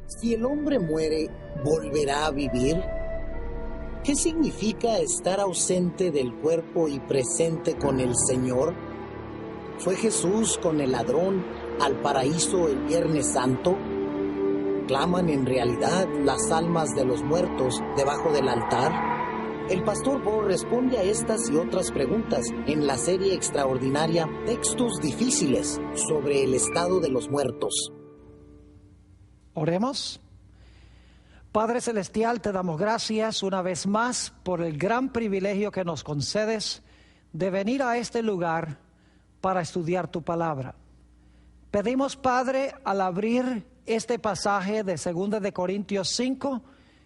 Si el hombre muere, ¿volverá a vivir? ¿Qué significa estar ausente del cuerpo y presente con el Señor? ¿Fue Jesús con el ladrón al paraíso el Viernes Santo? ¿Claman en realidad las almas de los muertos debajo del altar? El pastor Bo responde a estas y otras preguntas en la serie extraordinaria Textos Difíciles sobre el estado de los muertos. Oremos. Padre Celestial, te damos gracias una vez más por el gran privilegio que nos concedes de venir a este lugar para estudiar tu palabra. Pedimos, Padre, al abrir este pasaje de 2 de Corintios 5,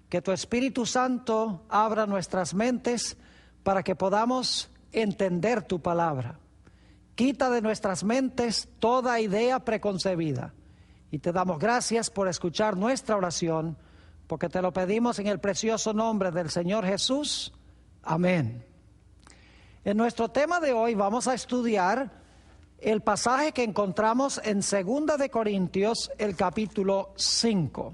que tu Espíritu Santo abra nuestras mentes para que podamos entender tu palabra. Quita de nuestras mentes toda idea preconcebida. Y te damos gracias por escuchar nuestra oración, porque te lo pedimos en el precioso nombre del Señor Jesús. Amén. En nuestro tema de hoy vamos a estudiar el pasaje que encontramos en 2 de Corintios, el capítulo 5.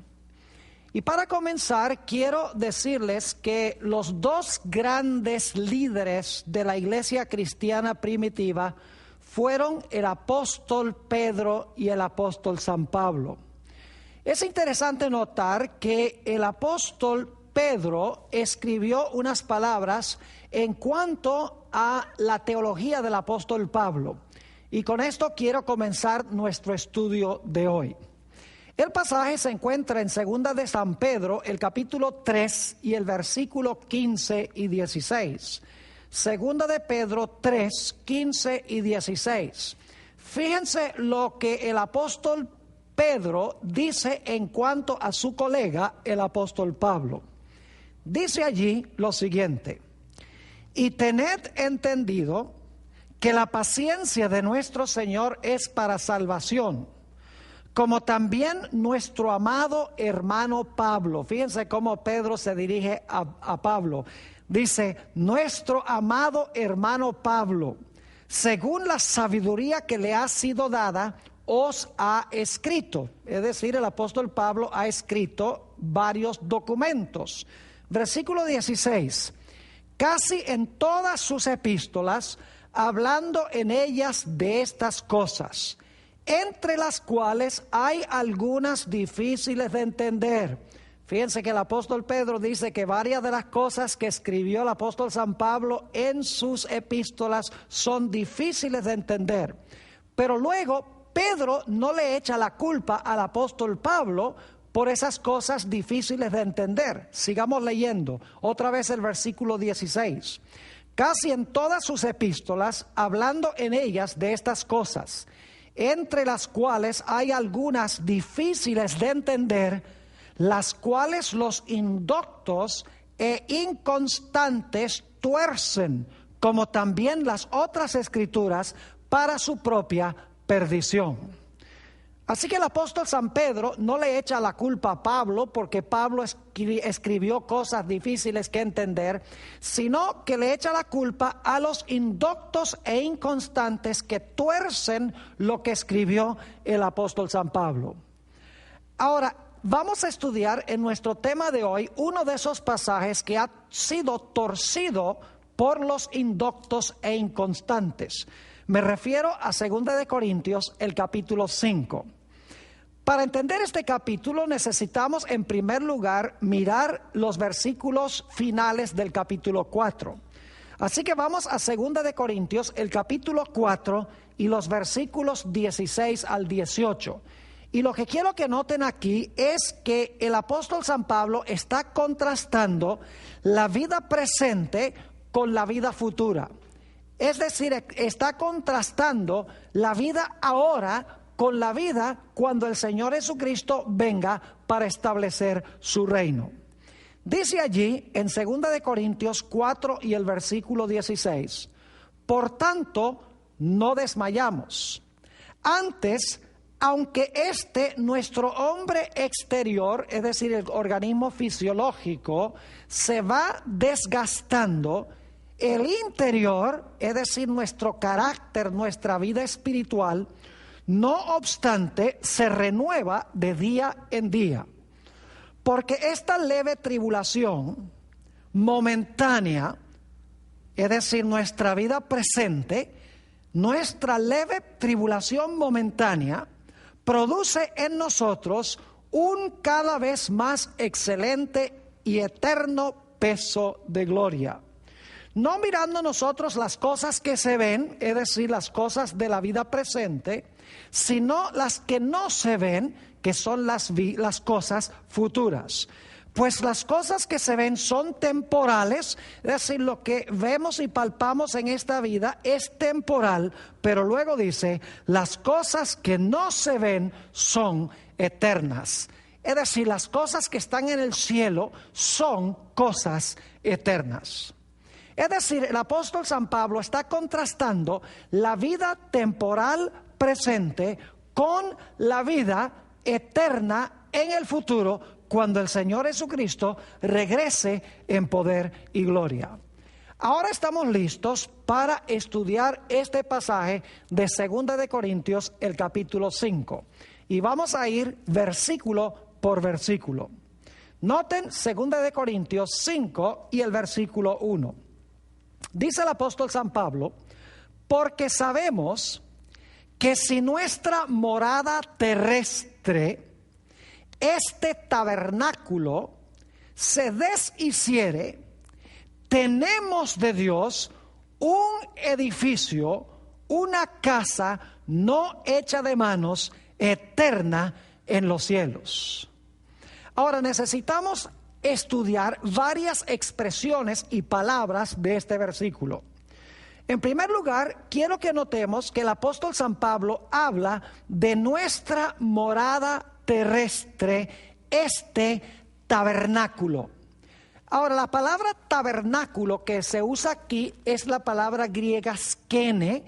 Y para comenzar, quiero decirles que los dos grandes líderes de la iglesia cristiana primitiva fueron el apóstol Pedro y el apóstol San Pablo. Es interesante notar que el apóstol Pedro escribió unas palabras en cuanto a la teología del apóstol Pablo. Y con esto quiero comenzar nuestro estudio de hoy. El pasaje se encuentra en 2 de San Pedro, el capítulo 3 y el versículo 15 y 16. 2 de Pedro 3, 15 y 16. Fíjense lo que el apóstol Pedro dice en cuanto a su colega, el apóstol Pablo. Dice allí lo siguiente: y tened entendido que la paciencia de nuestro Señor es para salvación, como también nuestro amado hermano Pablo. Fíjense cómo Pedro se dirige a Pablo. Dice, nuestro amado hermano Pablo, según la sabiduría que le ha sido dada, os ha escrito. Es decir, el apóstol Pablo ha escrito varios documentos. Versículo 16. Casi en todas sus epístolas, hablando en ellas de estas cosas, entre las cuales hay algunas difíciles de entender. Fíjense que el apóstol Pedro dice que varias de las cosas que escribió el apóstol San Pablo en sus epístolas son difíciles de entender. Pero luego Pedro no le echa la culpa al apóstol Pablo por esas cosas difíciles de entender. Sigamos leyendo otra vez el versículo 16. Casi en todas sus epístolas, hablando en ellas de estas cosas, entre las cuales hay algunas difíciles de entender, las cuales los indoctos e inconstantes tuercen, como también las otras escrituras, para su propia perdición. Así que el apóstol San Pedro no le echa la culpa a Pablo porque Pablo escribió cosas difíciles que entender, sino que le echa la culpa a los indoctos e inconstantes que tuercen lo que escribió el apóstol San Pablo. Ahora, vamos a estudiar en nuestro tema de hoy uno de esos pasajes que ha sido torcido por los indoctos e inconstantes. Me refiero a 2 de Corintios, el capítulo 5. Para entender este capítulo necesitamos en primer lugar mirar los versículos finales del capítulo 4. Así que vamos a 2 de Corintios, el capítulo 4 y los versículos 16 al 18. Y lo que quiero que noten aquí es que el apóstol San Pablo está contrastando la vida presente con la vida futura. Es decir, está contrastando la vida ahora con la vida cuando el Señor Jesucristo venga para establecer su reino. Dice allí en 2 de Corintios 4 y el versículo 16, por tanto, no desmayamos. Antes, aunque nuestro hombre exterior, es decir, el organismo fisiológico, se va desgastando, el interior, es decir, nuestro carácter, nuestra vida espiritual, no obstante, se renueva de día en día. Porque esta leve tribulación momentánea, es decir, nuestra vida presente, nuestra leve tribulación momentánea produce en nosotros un cada vez más excelente y eterno peso de gloria. No mirando nosotros las cosas que se ven, es decir, las cosas de la vida presente, sino las que no se ven, que son las cosas futuras. Pues las cosas que se ven son temporales, es decir, lo que vemos y palpamos en esta vida es temporal, pero luego dice, las cosas que no se ven son eternas. Es decir, las cosas que están en el cielo son cosas eternas. Es decir, el apóstol San Pablo está contrastando la vida temporal presente con la vida eterna en el futuro, cuando el Señor Jesucristo regrese en poder y gloria. Ahora estamos listos para estudiar este pasaje de 2 de Corintios, el capítulo 5. Y vamos a ir versículo por versículo. Noten 2 de Corintios 5 y el versículo 1. Dice el apóstol San Pablo, porque sabemos que si nuestra morada terrestre, este tabernáculo, se deshiciere, tenemos de Dios un edificio, una casa no hecha de manos, eterna en los cielos. Ahora necesitamos estudiar varias expresiones y palabras de este versículo. En primer lugar, quiero que notemos que el apóstol San Pablo habla de nuestra morada terrestre, este tabernáculo. Ahora, la palabra tabernáculo que se usa aquí es la palabra griega skene,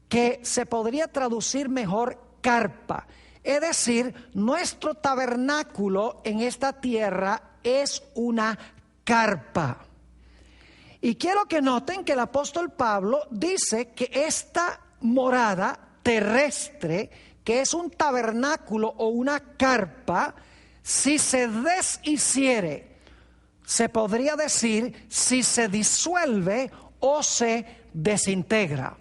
que se podría traducir mejor carpa. Es decir, nuestro tabernáculo en esta tierra es una carpa. Y quiero que noten que el apóstol Pablo dice que esta morada terrestre, que es un tabernáculo o una carpa, si se deshiciere, se podría decir si se disuelve o se desintegra.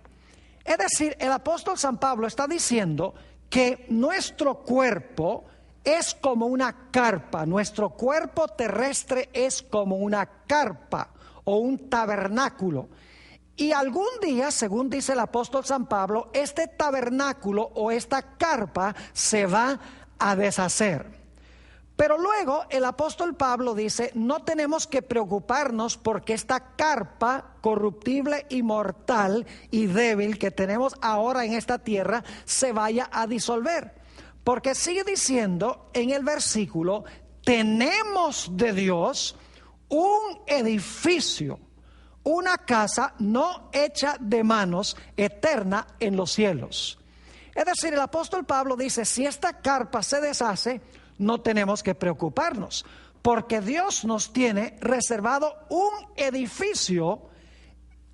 Es decir, el apóstol San Pablo está diciendo que nuestro cuerpo es como una carpa, nuestro cuerpo terrestre es como una carpa o un tabernáculo. Y algún día, según dice el apóstol San Pablo, este tabernáculo o esta carpa se va a deshacer. Pero luego el apóstol Pablo dice, no tenemos que preocuparnos porque esta carpa corruptible y mortal y débil que tenemos ahora en esta tierra se vaya a disolver. Porque sigue diciendo en el versículo, tenemos de Dios un edificio, una casa no hecha de manos, eterna en los cielos. Es decir, el apóstol Pablo dice, si esta carpa se deshace, no tenemos que preocuparnos, porque Dios nos tiene reservado un edificio,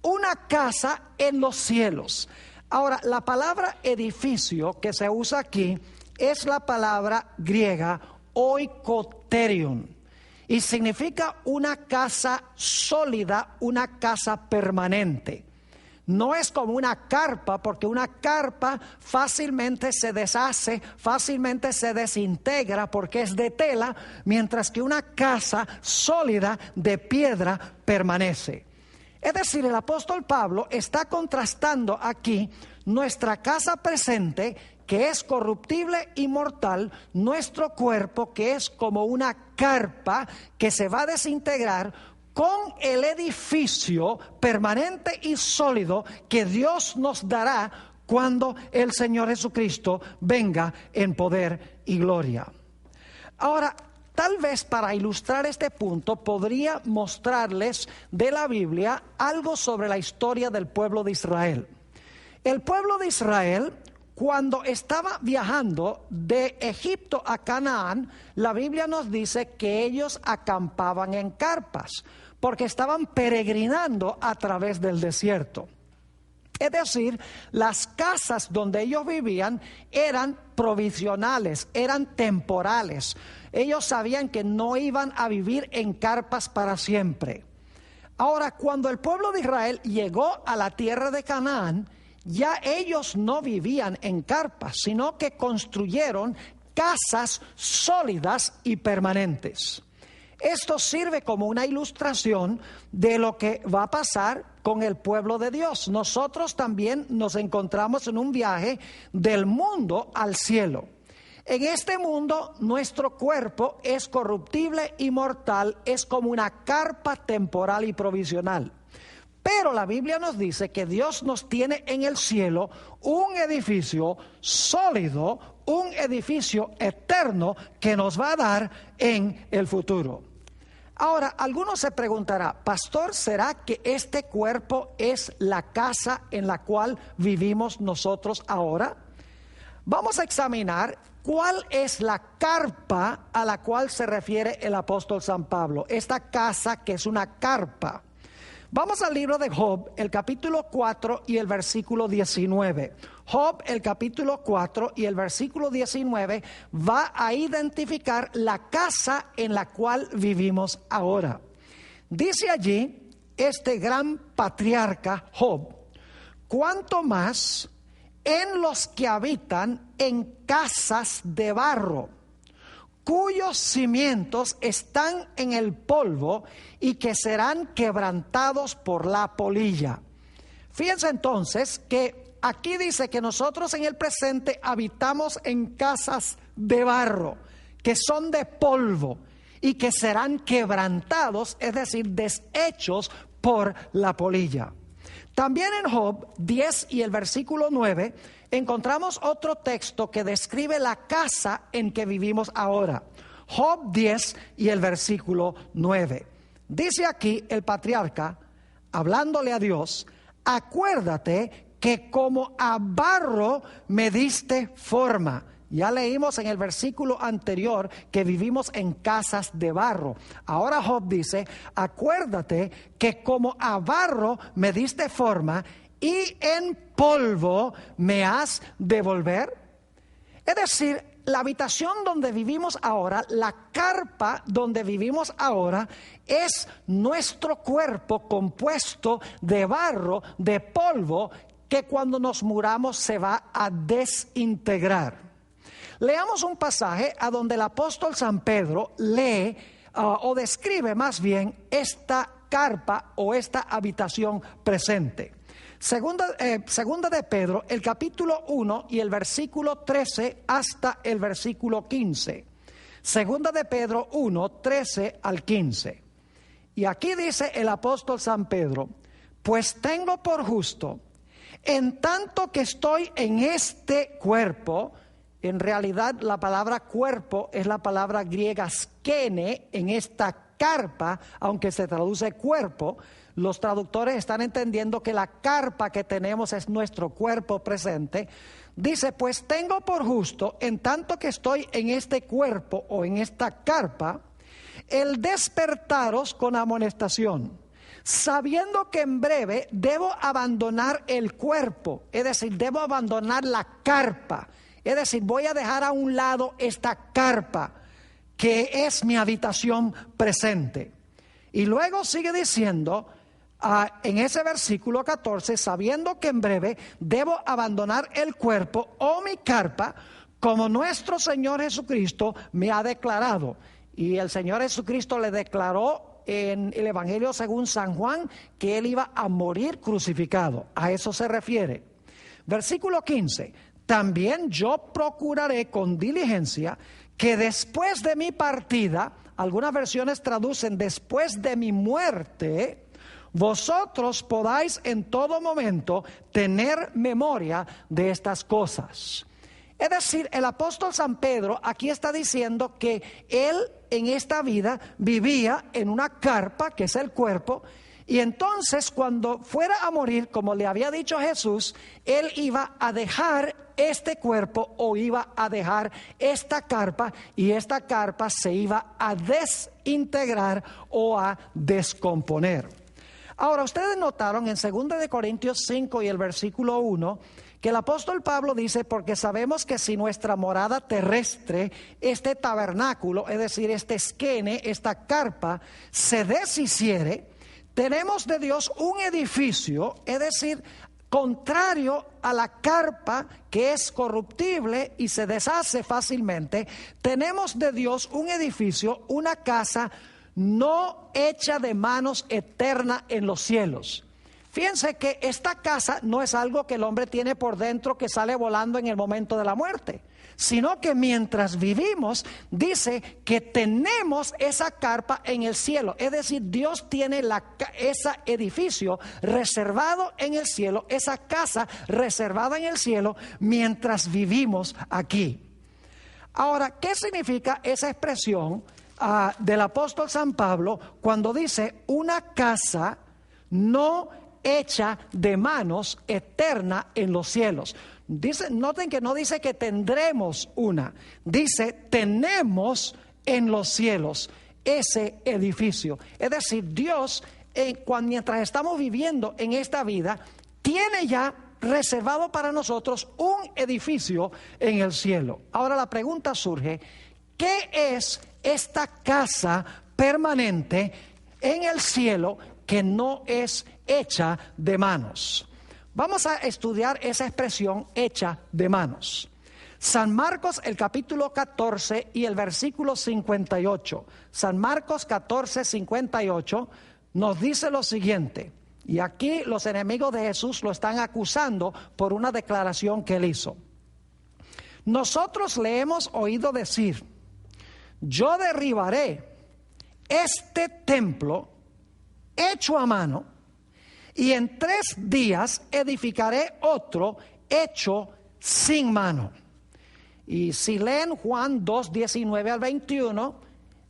una casa en los cielos. Ahora, la palabra edificio que se usa aquí es la palabra griega oikoterion. Y significa una casa sólida, una casa permanente. No es como una carpa, porque una carpa fácilmente se deshace, fácilmente se desintegra porque es de tela, mientras que una casa sólida de piedra permanece. Es decir, el apóstol Pablo está contrastando aquí nuestra casa presente, que es corruptible y mortal, nuestro cuerpo, que es como una carpa que se va a desintegrar, con el edificio permanente y sólido que Dios nos dará cuando el Señor Jesucristo venga en poder y gloria. Ahora, tal vez para ilustrar este punto podría mostrarles de la Biblia algo sobre la historia del pueblo de Israel. El pueblo de Israel, cuando estaba viajando de Egipto a Canaán, la Biblia nos dice que ellos acampaban en carpas, porque estaban peregrinando a través del desierto. Es decir, las casas donde ellos vivían eran provisionales, eran temporales. Ellos sabían que no iban a vivir en carpas para siempre. Ahora, cuando el pueblo de Israel llegó a la tierra de Canaán, ya ellos no vivían en carpas, sino que construyeron casas sólidas y permanentes. Esto sirve como una ilustración de lo que va a pasar con el pueblo de Dios. Nosotros también nos encontramos en un viaje del mundo al cielo. En este mundo nuestro cuerpo es corruptible y mortal, es como una carpa temporal y provisional. Pero la Biblia nos dice que Dios nos tiene en el cielo un edificio sólido, un edificio eterno que nos va a dar en el futuro. Ahora, algunos se preguntarán, pastor, ¿será que este cuerpo es la casa en la cual vivimos nosotros ahora? Vamos a examinar cuál es la carpa a la cual se refiere el apóstol San Pablo. Esta casa que es una carpa. Vamos al libro de Job, el capítulo 4 y el versículo 19. Job, el capítulo 4 y el versículo 19 va a identificar la casa en la cual vivimos ahora. Dice allí este gran patriarca Job: cuanto más en los que habitan en casas de barro, cuyos cimientos están en el polvo y que serán quebrantados por la polilla. Fíjense entonces que aquí dice que nosotros en el presente habitamos en casas de barro, que son de polvo y que serán quebrantados, es decir, deshechos por la polilla. También en Job 10 y el versículo 9 encontramos otro texto que describe la casa en que vivimos ahora. Job 10 y el versículo 9. Dice aquí el patriarca, hablándole a Dios: acuérdate que como a barro me diste forma. Ya leímos en el versículo anterior que vivimos en casas de barro. Ahora Job dice: acuérdate que como a barro me diste forma y en polvo me has de volver. Es decir, la habitación donde vivimos ahora, la carpa donde vivimos ahora, es nuestro cuerpo compuesto de barro, de polvo, que cuando nos muramos se va a desintegrar. Leamos un pasaje a donde el apóstol San Pedro lee o describe más bien esta carpa o esta habitación presente. Segunda de Pedro, el capítulo 1 y el versículo 13 hasta el versículo 15. Segunda de Pedro 1, 13 al 15. Y aquí dice el apóstol San Pedro: pues tengo por justo, en tanto que estoy en este cuerpo. En realidad la palabra cuerpo es la palabra griega skene en esta carpa, aunque se traduce cuerpo. Los traductores están entendiendo que la carpa que tenemos es nuestro cuerpo presente. Dice: pues tengo por justo, en tanto que estoy en este cuerpo o en esta carpa, el despertaros con amonestación, sabiendo que en breve debo abandonar el cuerpo, es decir, debo abandonar la carpa. Es decir, voy a dejar a un lado esta carpa que es mi habitación presente. Y luego sigue diciendo en ese versículo 14: sabiendo que en breve debo abandonar el cuerpo o mi carpa, como nuestro Señor Jesucristo me ha declarado. Y el Señor Jesucristo le declaró en el Evangelio según San Juan que Él iba a morir crucificado. A eso se refiere. Versículo 15: también yo procuraré con diligencia que después de mi partida, algunas versiones traducen después de mi muerte, vosotros podáis en todo momento tener memoria de estas cosas. Es decir, el apóstol San Pedro aquí está diciendo que él en esta vida vivía en una carpa, que es el cuerpo, y entonces cuando fuera a morir, como le había dicho Jesús, él iba a dejar este cuerpo o iba a dejar esta carpa, y esta carpa se iba a desintegrar o a descomponer. Ahora, ustedes notaron en 2 de Corintios 5 y el versículo 1, que el apóstol Pablo dice, porque sabemos que si nuestra morada terrestre, este tabernáculo, es decir, este esquene, esta carpa, se deshiciere, tenemos de Dios un edificio, es decir, contrario a la carpa que es corruptible y se deshace fácilmente, tenemos de Dios un edificio, una casa no hecha de manos, eterna en los cielos. Fíjense que esta casa no es algo que el hombre tiene por dentro que sale volando en el momento de la muerte, sino que mientras vivimos, dice que tenemos esa carpa en el cielo. Es decir, Dios tiene ese edificio reservado en el cielo, esa casa reservada en el cielo, mientras vivimos aquí. Ahora, ¿qué significa esa expresión del apóstol San Pablo cuando dice una casa no hecha de manos, eterna en los cielos? Dice, noten que no dice que tendremos una, dice tenemos en los cielos ese edificio. Es decir, Dios, mientras estamos viviendo en esta vida, tiene ya reservado para nosotros un edificio en el cielo. Ahora la pregunta surge, ¿qué es esta casa permanente en el cielo que no es hecha de manos? Vamos a estudiar esa expresión hecha de manos. San Marcos, el capítulo 14 y el versículo 58. San Marcos 14, 58 nos dice lo siguiente. Y aquí los enemigos de Jesús lo están acusando por una declaración que él hizo. Nosotros le hemos oído decir, yo derribaré este templo hecho a mano, y en 3 días edificaré otro hecho sin mano. Y si leen Juan 2, 19 al 21,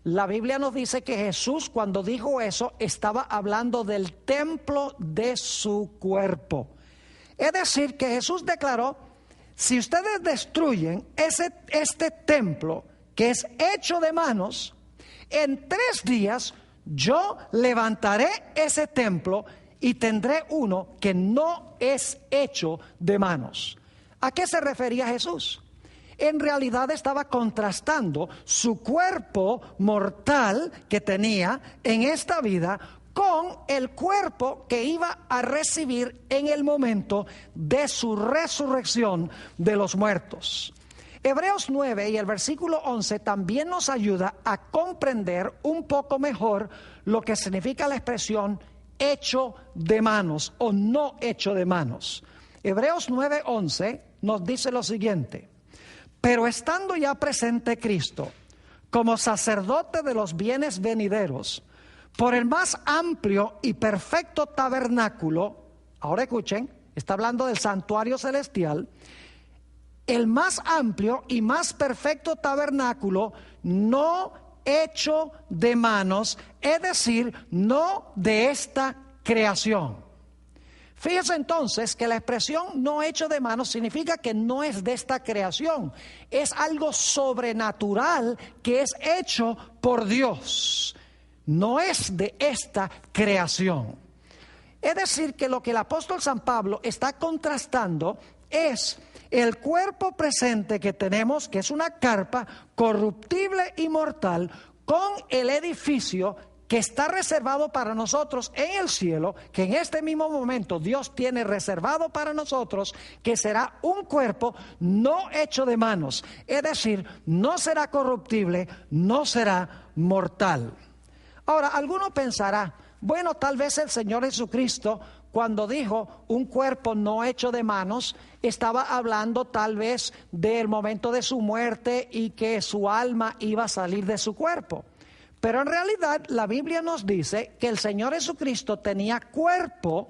la Biblia nos dice que Jesús, cuando dijo eso, estaba hablando del templo de su cuerpo. Es decir, que Jesús declaró, si ustedes destruyen este templo que es hecho de manos, en 3 días yo levantaré ese templo y tendré uno que no es hecho de manos. ¿A qué se refería Jesús? En realidad estaba contrastando su cuerpo mortal que tenía en esta vida con el cuerpo que iba a recibir en el momento de su resurrección de los muertos. Hebreos 9 y el versículo 11 también nos ayuda a comprender un poco mejor lo que significa la expresión hecho de manos o no hecho de manos. Hebreos 9:11 nos dice lo siguiente: pero estando ya presente Cristo como sacerdote de los bienes venideros, por el más amplio y perfecto tabernáculo, ahora escuchen, está hablando del santuario celestial, el más amplio y más perfecto tabernáculo no hecho de manos, es decir, no de esta creación. Fíjense entonces que la expresión no hecho de manos significa que no es de esta creación, es algo sobrenatural que es hecho por Dios, no es de esta creación. Es decir, que lo que el apóstol San Pablo está contrastando es el cuerpo presente que tenemos, que es una carpa corruptible y mortal, con el edificio que está reservado para nosotros en el cielo, que en este mismo momento Dios tiene reservado para nosotros, que será un cuerpo no hecho de manos, es decir, no será corruptible, no será mortal. Ahora, alguno pensará, bueno, tal vez el Señor Jesucristo, cuando dijo un cuerpo no hecho de manos, estaba hablando tal vez del momento de su muerte y que su alma iba a salir de su cuerpo. Pero en realidad la Biblia nos dice que el Señor Jesucristo tenía cuerpo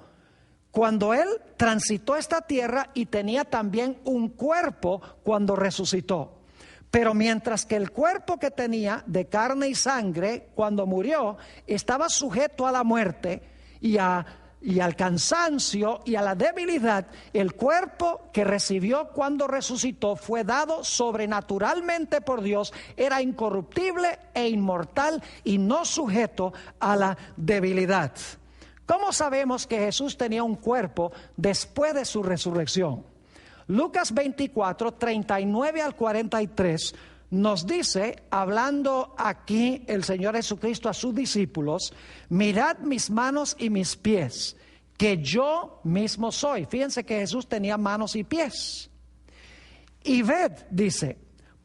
cuando Él transitó esta tierra y tenía también un cuerpo cuando resucitó. Pero mientras que el cuerpo que tenía de carne y sangre cuando murió estaba sujeto a la muerte y al cansancio y a la debilidad, el cuerpo que recibió cuando resucitó fue dado sobrenaturalmente por Dios, era incorruptible e inmortal y no sujeto a la debilidad. ¿Cómo sabemos que Jesús tenía un cuerpo después de su resurrección? Lucas 24, 39 al 43 nos dice, hablando aquí el Señor Jesucristo a sus discípulos: mirad mis manos y mis pies, que yo mismo soy. Fíjense que Jesús tenía manos y pies. Y ved, dice,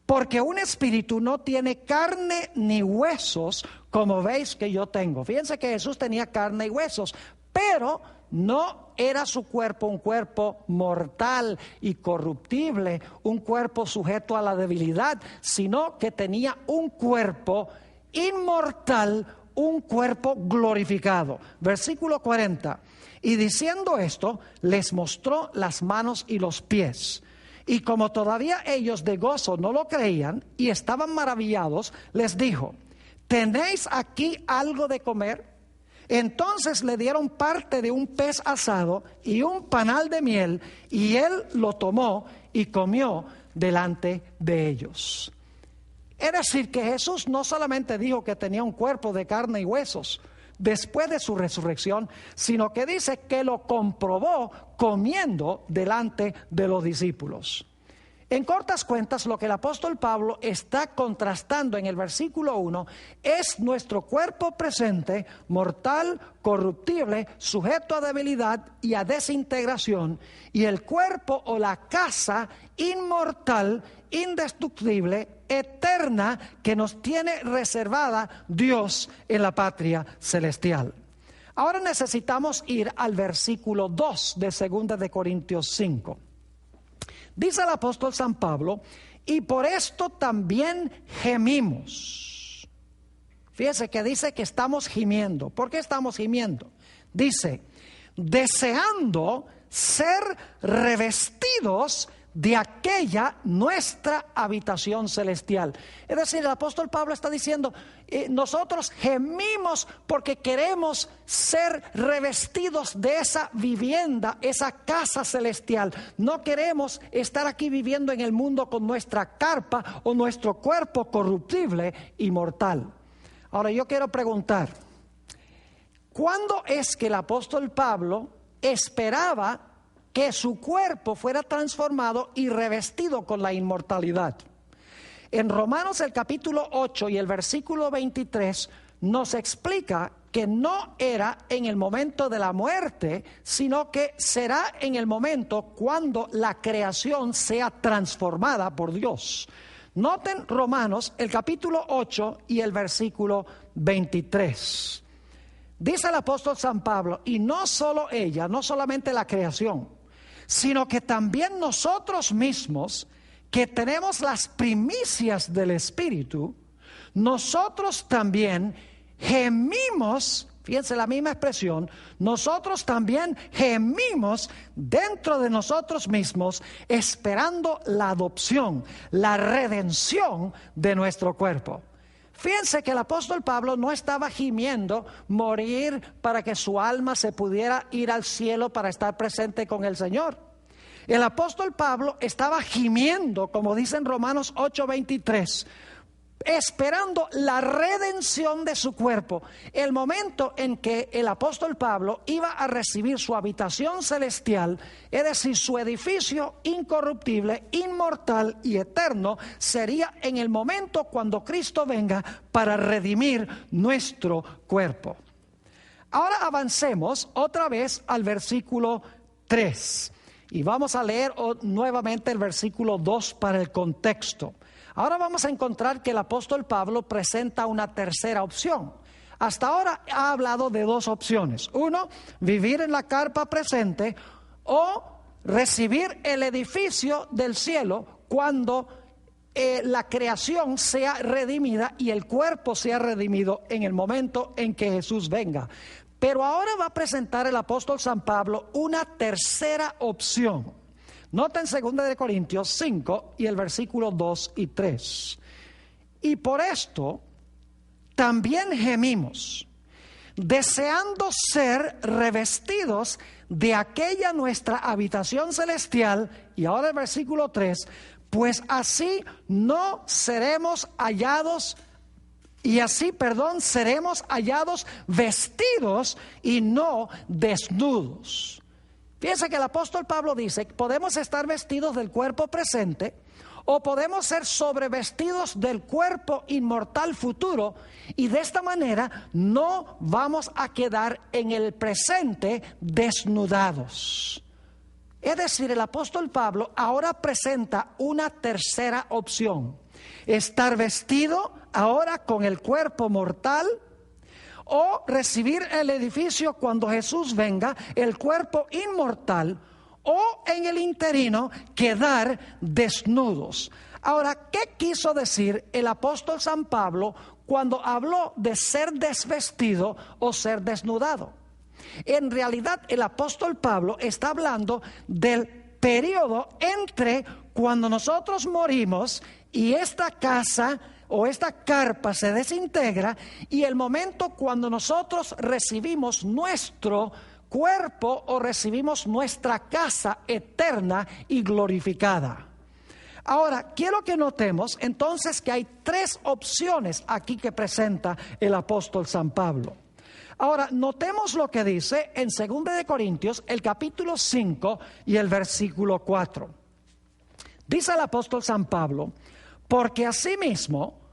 porque un espíritu no tiene carne ni huesos, como veis que yo tengo. Fíjense que Jesús tenía carne y huesos, pero no era su cuerpo un cuerpo mortal y corruptible, un cuerpo sujeto a la debilidad, sino que tenía un cuerpo inmortal, un cuerpo glorificado. Versículo 40. Y diciendo esto, les mostró las manos y los pies. Y como todavía ellos de gozo no lo creían y estaban maravillados, les dijo: ¿tenéis aquí algo de comer? Entonces le dieron parte de un pez asado y un panal de miel, y él lo tomó y comió delante de ellos. Es decir, que Jesús no solamente dijo que tenía un cuerpo de carne y huesos después de su resurrección, sino que dice que lo comprobó comiendo delante de los discípulos. En cortas cuentas, lo que el apóstol Pablo está contrastando en el versículo 1 es nuestro cuerpo presente, mortal, corruptible, sujeto a debilidad y a desintegración, y el cuerpo o la casa inmortal, indestructible, eterna, que nos tiene reservada Dios en la patria celestial. Ahora necesitamos ir al versículo 2 de 2 de Corintios 5. Dice el apóstol San Pablo: y por esto también gemimos. Fíjese que dice que estamos gimiendo. ¿Por qué estamos gimiendo? Dice: deseando ser revestidos de aquella nuestra habitación celestial. Es decir, el apóstol Pablo está diciendo, nosotros gemimos porque queremos ser revestidos de esa vivienda, esa casa celestial. No queremos estar aquí viviendo en el mundo con nuestra carpa o nuestro cuerpo corruptible y mortal. Ahora yo quiero preguntar, ¿cuándo es que el apóstol Pablo esperaba que su cuerpo fuera transformado y revestido con la inmortalidad? En Romanos el capítulo 8 y el versículo 23 nos explica que no era en el momento de la muerte, sino que será en el momento cuando la creación sea transformada por Dios. Noten Romanos el capítulo 8 y el versículo 23. Dice el apóstol San Pablo: y no solo ella, no solamente la creación, sino que también nosotros mismos, que tenemos las primicias del Espíritu, nosotros también gemimos, fíjense la misma expresión, nosotros también gemimos dentro de nosotros mismos, esperando la adopción, la redención de nuestro cuerpo. Fíjense que el apóstol Pablo no estaba gimiendo morir para que su alma se pudiera ir al cielo para estar presente con el Señor. El apóstol Pablo estaba gimiendo, como dice en Romanos 8:23, esperando la redención de su cuerpo, el momento en que el apóstol Pablo iba a recibir su habitación celestial, es decir, su edificio incorruptible, inmortal y eterno, sería en el momento cuando Cristo venga para redimir nuestro cuerpo. Ahora avancemos otra vez al versículo 3 y vamos a leer nuevamente el versículo 2 para el contexto. Ahora vamos a encontrar que el apóstol Pablo presenta una tercera opción. Hasta ahora ha hablado de dos opciones. Uno, vivir en la carpa presente, o recibir el edificio del cielo cuando la creación sea redimida y el cuerpo sea redimido en el momento en que Jesús venga. Pero ahora va a presentar el apóstol San Pablo una tercera opción. Noten 2 de Corintios 5 y el versículo 2 y 3. Y por esto también gemimos, deseando ser revestidos de aquella nuestra habitación celestial. Y ahora el versículo 3, pues así no seremos hallados Y así, seremos hallados vestidos y no desnudos. Fíjense que el apóstol Pablo dice que podemos estar vestidos del cuerpo presente o podemos ser sobrevestidos del cuerpo inmortal futuro, y de esta manera no vamos a quedar en el presente desnudados. Es decir, el apóstol Pablo ahora presenta una tercera opción: estar vestido ahora con el cuerpo mortal, o recibir el edificio cuando Jesús venga, el cuerpo inmortal, o en el interino quedar desnudos. Ahora, ¿qué quiso decir el apóstol San Pablo cuando habló de ser desvestido o ser desnudado? En realidad, el apóstol Pablo está hablando del periodo entre cuando nosotros morimos y esta casa o esta carpa se desintegra, y el momento cuando nosotros recibimos nuestro cuerpo o recibimos nuestra casa eterna y glorificada. Ahora, quiero que notemos entonces que hay tres opciones aquí que presenta el apóstol San Pablo. Ahora, notemos lo que dice en 2 de Corintios, el capítulo 5 y el versículo 4. Dice el apóstol San Pablo: porque asimismo,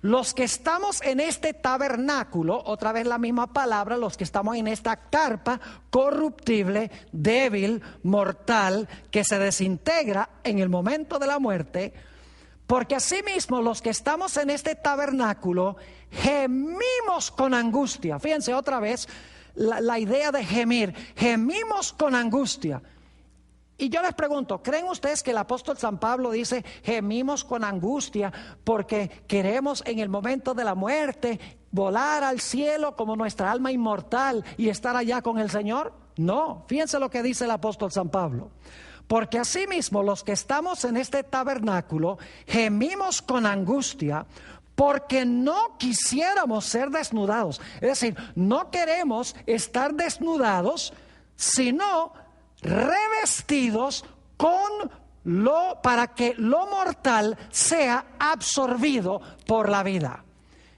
los que estamos en este tabernáculo, otra vez la misma palabra, los que estamos en esta carpa corruptible, débil, mortal, que se desintegra en el momento de la muerte, porque asimismo los que estamos en este tabernáculo gemimos con angustia. Fíjense otra vez la idea de gemir, gemimos con angustia. Y yo les pregunto, ¿creen ustedes que el apóstol San Pablo dice gemimos con angustia porque queremos en el momento de la muerte volar al cielo como nuestra alma inmortal y estar allá con el Señor? No, fíjense lo que dice el apóstol San Pablo: porque asimismo los que estamos en este tabernáculo gemimos con angustia porque no quisiéramos ser desnudados. Es decir, no queremos estar desnudados, sino revestidos para que lo mortal sea absorbido por la vida.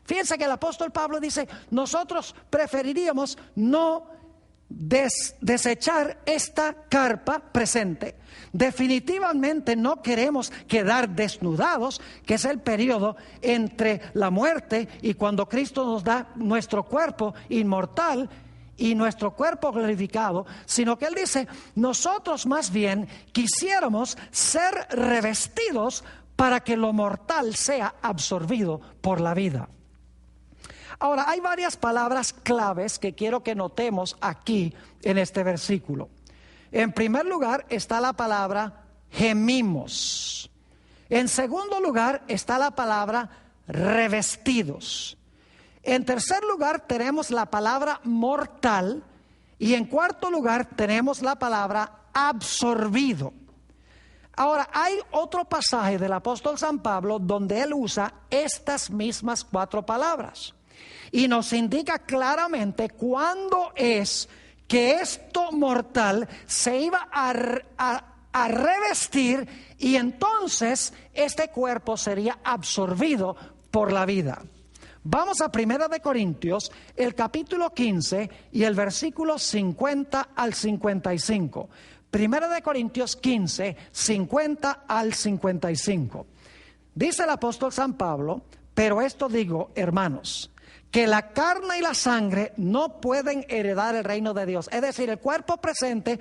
Fíjense que el apóstol Pablo dice: nosotros preferiríamos no desechar esta carpa presente. Definitivamente no queremos quedar desnudados, que es el periodo entre la muerte y cuando Cristo nos da nuestro cuerpo inmortal y nuestro cuerpo glorificado, sino que él dice: nosotros más bien quisiéramos ser revestidos para que lo mortal sea absorbido por la vida. Ahora, hay varias palabras claves que quiero que notemos aquí en este versículo. En primer lugar está la palabra gemimos. En segundo lugar está la palabra revestidos. En tercer lugar tenemos la palabra mortal, y en cuarto lugar tenemos la palabra absorbido. Ahora, hay otro pasaje del apóstol San Pablo donde él usa estas mismas cuatro palabras y nos indica claramente cuándo es que esto mortal se iba a revestir, y entonces este cuerpo sería absorbido por la vida. Vamos a 1 de Corintios, el capítulo 15 y el versículo 50 al 55. 1 de Corintios 15, 50 al 55. Dice el apóstol San Pablo: pero esto digo, hermanos, que la carne y la sangre no pueden heredar el reino de Dios. Es decir, el cuerpo presente,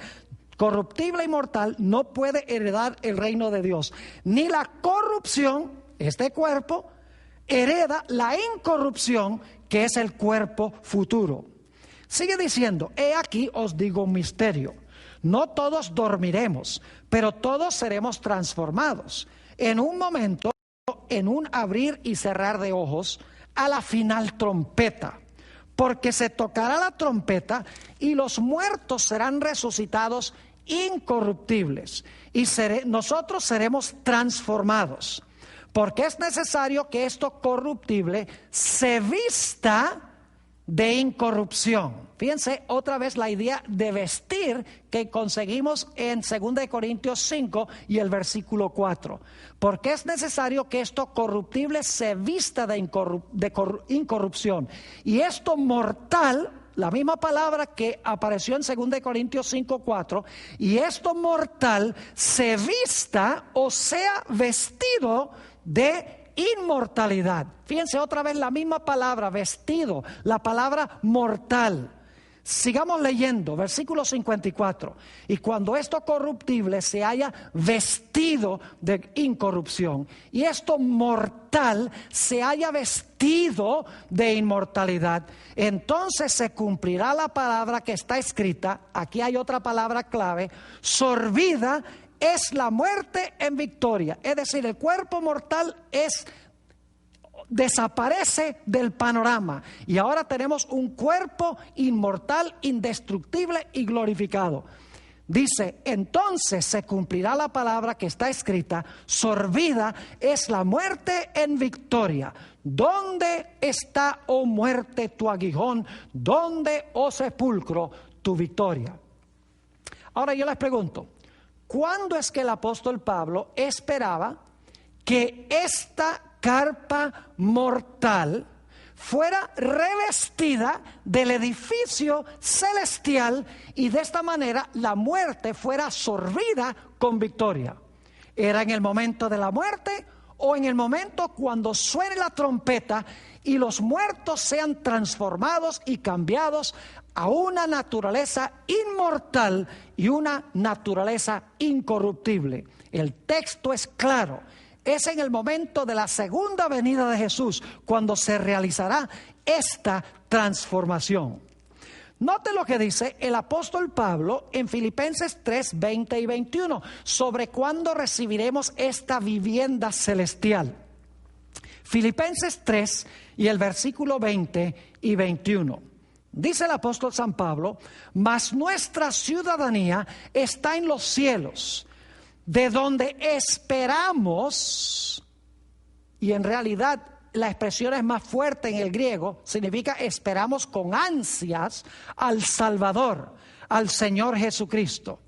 corruptible y mortal, no puede heredar el reino de Dios. Ni la corrupción, este cuerpo, hereda la incorrupción, que es el cuerpo futuro. Sigue diciendo: he aquí os digo un misterio. No todos dormiremos, pero todos seremos transformados. En un momento, en un abrir y cerrar de ojos, a la final trompeta. Porque se tocará la trompeta y los muertos serán resucitados incorruptibles. Y nosotros seremos transformados. Porque es necesario que esto corruptible se vista de incorrupción. Fíjense otra vez la idea de vestir que conseguimos en 2 Corintios 5 y el versículo 4. Porque es necesario que esto corruptible se vista de incorrupción. Y esto mortal, la misma palabra que apareció en 2 Corintios 5, 4, y esto mortal se vista o sea vestido de inmortalidad. Fíjense otra vez la misma palabra, vestido, la palabra mortal. Sigamos leyendo, versículo 54. Y cuando esto corruptible se haya vestido de incorrupción y esto mortal se haya vestido de inmortalidad, entonces se cumplirá la palabra que está escrita. Aquí hay otra palabra clave: sorbida es la muerte en victoria. Es decir, el cuerpo mortal desaparece del panorama y ahora tenemos un cuerpo inmortal, indestructible y glorificado. Dice, entonces se cumplirá la palabra que está escrita: sorbida es la muerte en victoria. ¿Dónde está, oh muerte, tu aguijón? ¿Dónde, oh sepulcro, tu victoria? Ahora yo les pregunto, ¿cuándo es que el apóstol Pablo esperaba que esta carpa mortal fuera revestida del edificio celestial y de esta manera la muerte fuera absorbida con victoria? ¿Era en el momento de la muerte o en el momento cuando suene la trompeta y los muertos sean transformados y cambiados a una naturaleza inmortal y una naturaleza incorruptible? El texto es claro. Es en el momento de la segunda venida de Jesús cuando se realizará esta transformación. Note lo que dice el apóstol Pablo en Filipenses 3, 20 y 21 sobre cuándo recibiremos esta vivienda celestial. Filipenses 3 y el versículo 20 y 21. Dice el apóstol San Pablo: mas nuestra ciudadanía está en los cielos, de donde esperamos, y en realidad la expresión es más fuerte en el griego, significa esperamos con ansias al Salvador, al Señor Jesucristo,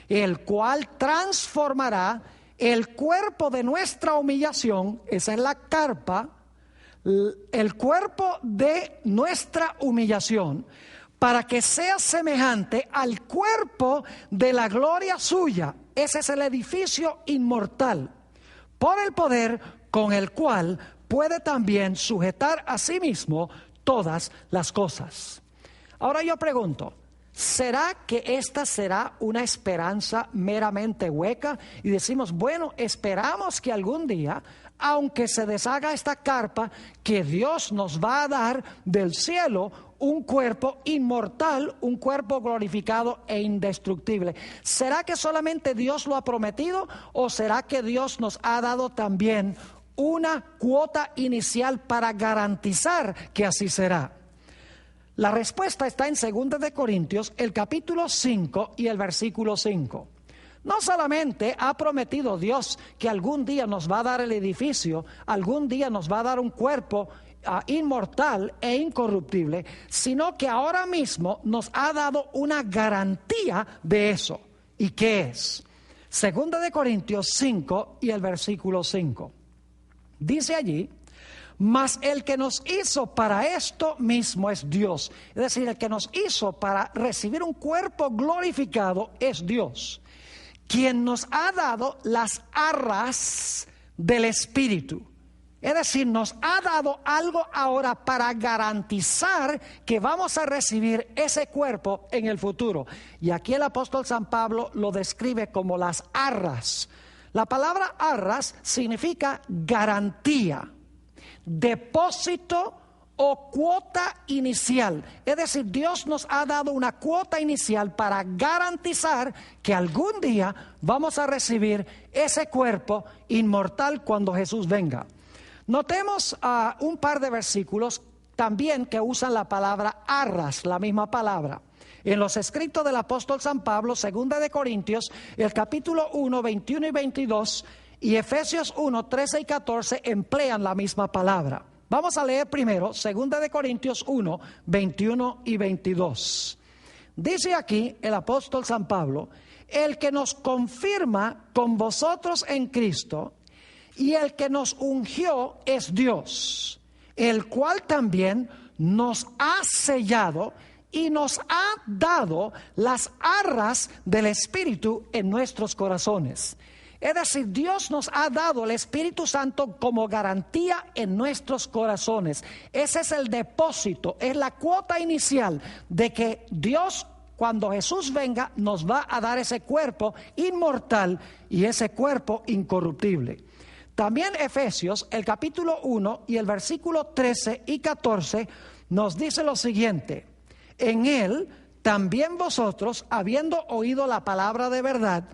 el cual transformará el cuerpo de nuestra humillación, esa es la carpa, el cuerpo de nuestra humillación, para que sea semejante al cuerpo de la gloria suya. Ese es el edificio inmortal, por el poder con el cual puede también sujetar a sí mismo todas las cosas. Ahora yo pregunto, ¿será que esta será una esperanza meramente hueca? Y decimos, bueno, esperamos que algún día, aunque se deshaga esta carpa, que Dios nos va a dar del cielo un cuerpo inmortal, un cuerpo glorificado e indestructible. ¿Será que solamente Dios lo ha prometido o será que Dios nos ha dado también una cuota inicial para garantizar que así será? La respuesta está en 2 Corintios, el capítulo 5 y el versículo 5. No solamente ha prometido Dios que algún día nos va a dar el edificio, algún día nos va a dar un cuerpo inmortal e incorruptible, sino que ahora mismo nos ha dado una garantía de eso. ¿Y qué es? 2 Corintios 5 y el versículo 5. Dice allí: mas el que nos hizo para esto mismo es Dios. Es decir, el que nos hizo para recibir un cuerpo glorificado es Dios, quien nos ha dado las arras del Espíritu. Es decir, nos ha dado algo ahora para garantizar que vamos a recibir ese cuerpo en el futuro. Y aquí el apóstol San Pablo lo describe como las arras. La palabra arras significa garantía, depósito o cuota inicial. Es decir, Dios nos ha dado una cuota inicial para garantizar que algún día vamos a recibir ese cuerpo inmortal cuando Jesús venga. Notemos un par de versículos también que usan la palabra arras, la misma palabra. En los escritos del apóstol San Pablo, 2 Corintios, el capítulo 1, 21 y 22, y Efesios 1, 13 y 14 emplean la misma palabra. Vamos a leer primero 2 de Corintios 1, 21 y 22. Dice aquí el apóstol San Pablo: el que nos confirma con vosotros en Cristo y el que nos ungió es Dios, el cual también nos ha sellado y nos ha dado las arras del Espíritu en nuestros corazones. Es decir, Dios nos ha dado el Espíritu Santo como garantía en nuestros corazones. Ese es el depósito, es la cuota inicial de que Dios, cuando Jesús venga, nos va a dar ese cuerpo inmortal y ese cuerpo incorruptible. También Efesios, el capítulo 1 y el versículo 13 y 14 nos dice lo siguiente: en él también vosotros, habiendo oído la palabra de verdad,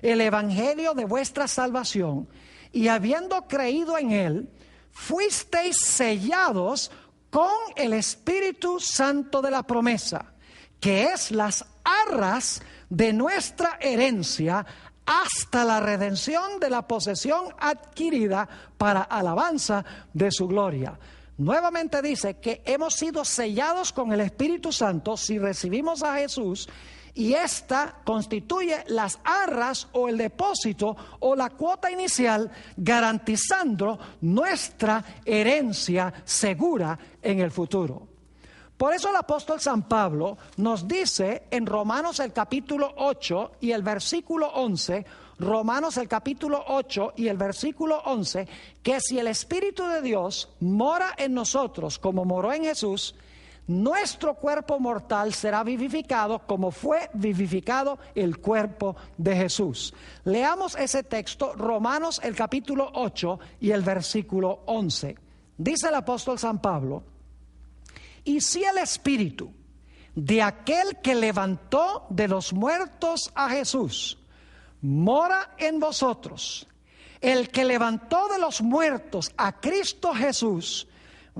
el evangelio de vuestra salvación, y habiendo creído en él, fuisteis sellados con el Espíritu Santo de la promesa, que es las arras de nuestra herencia, hasta la redención de la posesión adquirida para alabanza de su gloria. Nuevamente dice que hemos sido sellados con el Espíritu Santo si recibimos a Jesús, y esta constituye las arras o el depósito o la cuota inicial, garantizando nuestra herencia segura en el futuro. Por eso el apóstol San Pablo nos dice en Romanos el capítulo 8 y el versículo 11, Romanos el capítulo 8 y el versículo 11, que si el Espíritu de Dios mora en nosotros como moró en Jesús, nuestro cuerpo mortal será vivificado como fue vivificado el cuerpo de Jesús. Leamos ese texto, Romanos el capítulo 8 y el versículo 11. Dice el apóstol San Pablo: y si el Espíritu de aquel que levantó de los muertos a Jesús mora en vosotros, el que levantó de los muertos a Cristo Jesús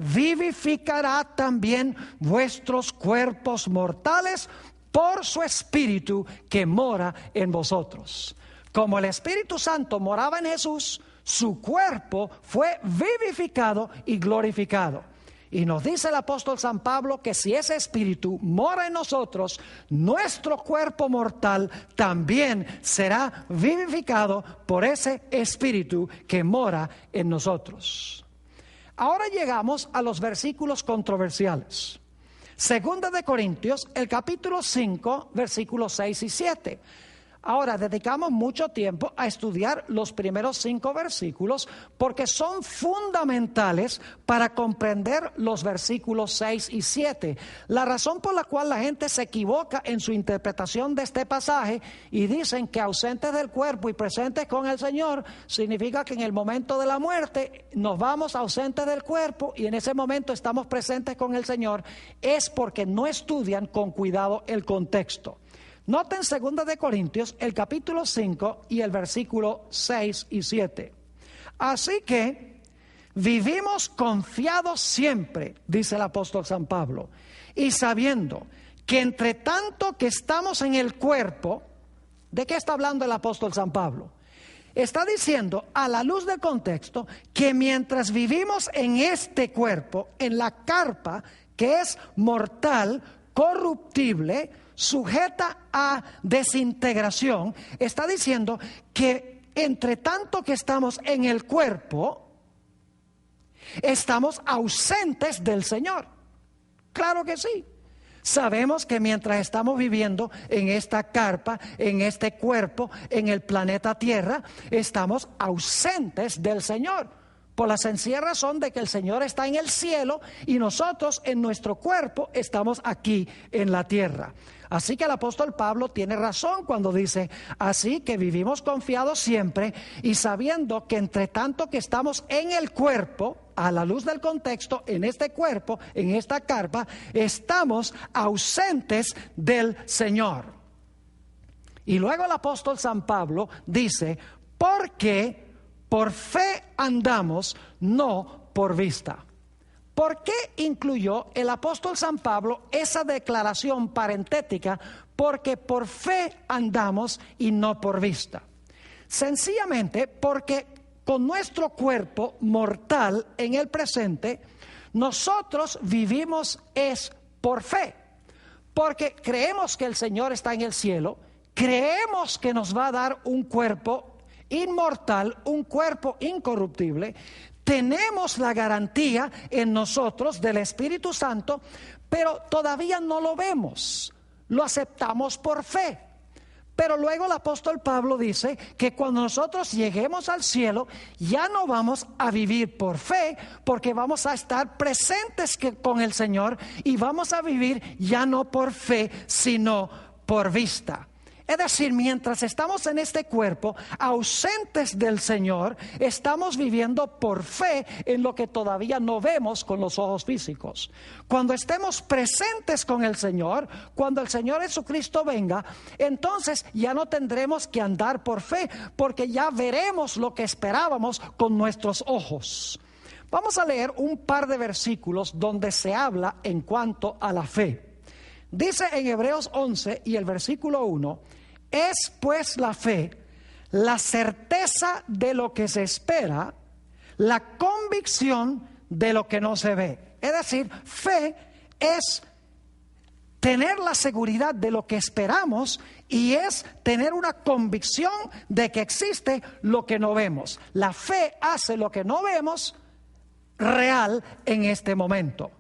vivificará también vuestros cuerpos mortales por su Espíritu que mora en vosotros. Como el Espíritu Santo moraba en Jesús, su cuerpo fue vivificado y glorificado. Y nos dice el apóstol San Pablo que si ese Espíritu mora en nosotros, nuestro cuerpo mortal también será vivificado por ese Espíritu que mora en nosotros. Ahora llegamos a los versículos controversiales. 2 de Corintios, el capítulo 5, versículos 6 y 7. Ahora, dedicamos mucho tiempo a estudiar los primeros 5 versículos porque son fundamentales para comprender los versículos 6 y 7. La razón por la cual la gente se equivoca en su interpretación de este pasaje y dicen que ausentes del cuerpo y presentes con el Señor significa que en el momento de la muerte nos vamos ausentes del cuerpo y en ese momento estamos presentes con el Señor, es porque no estudian con cuidado el contexto. Noten 2 de Corintios, el capítulo 5 y el versículo 6 y 7. Así que vivimos confiados siempre, dice el apóstol San Pablo, y sabiendo que entre tanto que estamos en el cuerpo, ¿de qué está hablando el apóstol San Pablo? Está diciendo, a la luz del contexto, que mientras vivimos en este cuerpo, en la carpa, que es mortal, corruptible, sujeta a desintegración, está diciendo que entre tanto que estamos en el cuerpo, estamos ausentes del Señor. Claro que sí. Sabemos que mientras estamos viviendo en esta carpa, en este cuerpo, en el planeta Tierra, estamos ausentes del Señor. Por la sencilla razón de que el Señor está en el cielo y nosotros en nuestro cuerpo estamos aquí en la tierra. Así que el apóstol Pablo tiene razón cuando dice, así que vivimos confiados siempre y sabiendo que entre tanto que estamos en el cuerpo, a la luz del contexto, en este cuerpo, en esta carpa, estamos ausentes del Señor. Y luego el apóstol San Pablo dice, porque por fe andamos, no por vista. ¿Por qué incluyó el apóstol San Pablo esa declaración parentética? Porque por fe andamos y no por vista. Sencillamente porque con nuestro cuerpo mortal en el presente, nosotros vivimos es por fe, porque creemos que el Señor está en el cielo, creemos que nos va a dar un cuerpo inmortal, un cuerpo incorruptible, tenemos la garantía en nosotros del Espíritu Santo, pero todavía no lo vemos, lo aceptamos por fe. Pero luego el apóstol Pablo dice que cuando nosotros lleguemos al cielo, ya no vamos a vivir por fe, porque vamos a estar presentes con el Señor y vamos a vivir ya no por fe, sino por vista. Es decir, mientras estamos en este cuerpo, ausentes del Señor, estamos viviendo por fe en lo que todavía no vemos con los ojos físicos. Cuando estemos presentes con el Señor, cuando el Señor Jesucristo venga, entonces ya no tendremos que andar por fe, porque ya veremos lo que esperábamos con nuestros ojos. Vamos a leer un par de versículos donde se habla en cuanto a la fe. Dice en Hebreos 11 y el versículo 1, es pues la fe, la certeza de lo que se espera, la convicción de lo que no se ve. Es decir, fe es tener la seguridad de lo que esperamos y es tener una convicción de que existe lo que no vemos. La fe hace lo que no vemos real en este momento.